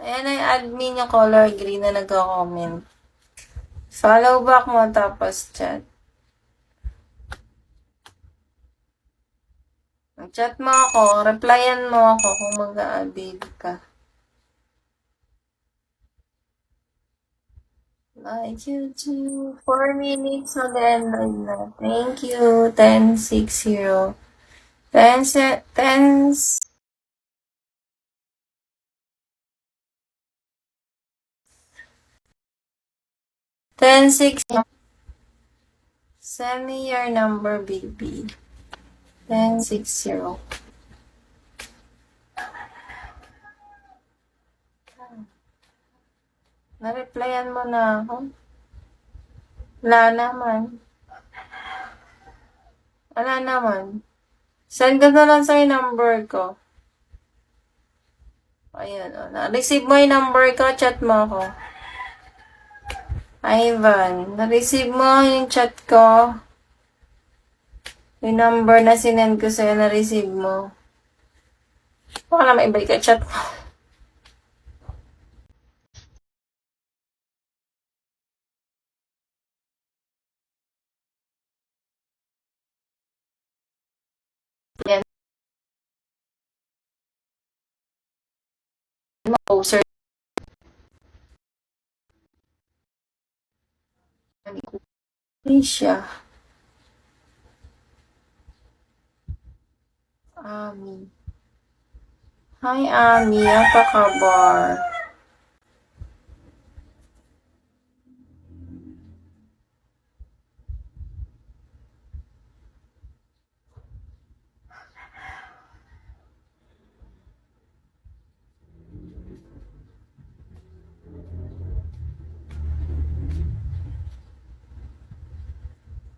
Ayan ay admin yung color green na nagko-comment. Follow back mo tapos chat. Chat mo ako, replyan mo ako kung mag-a-avail ka. Like you do. 4 minutes again na. Thank you. 10-6-0. 10 10-6. Send me your number, baby. 10-6-0. Na-replyan mo na ako? Wala naman. Wala naman. Send ko na lang sa'yo number ko. Ayan, o. Na-receive mo yung number ko, chat mo ako. Ivan, na-receive mo yung chat ko. Yung number na sinend ko sa'yo, na-receive mo. Baka na maibalik ka chat mo. Yan. Poster. Alicia. Ami. Hi, Ami. Apa kabar?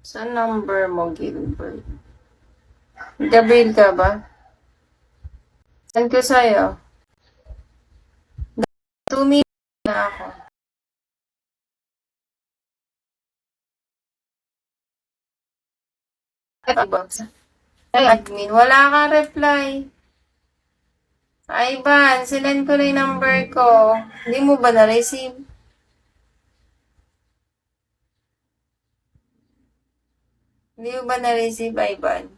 Sa number mo, Gilbert? Gabriel ka ba? Send ko sa'yo. 2 minutes na ako. Ay, admin, wala kang reply. Ivan, sinend ko na yung number ko. Hindi mo ba na-receive? Hindi mo ba na-receive, Ivan?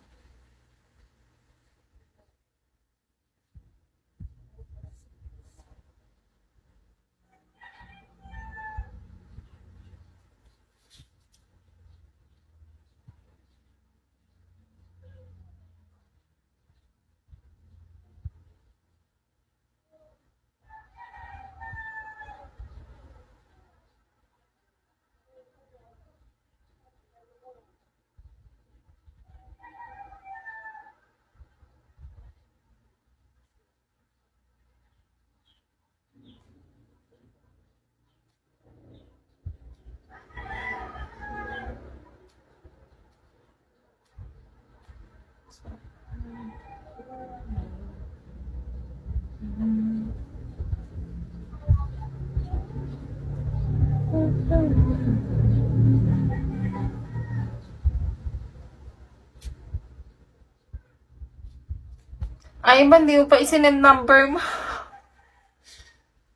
Ivan, di mo pa isinend number mo.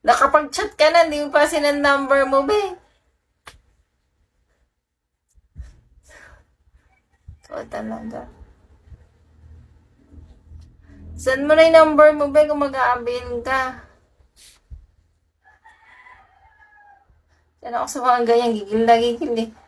Nakapag-chat ka na, di mo pa sinend number mo, be. O talaga. Send mo na yung number mo, be, kung mag-a-avail ka. Yan ako sa mga ganyang gigil na gigil eh.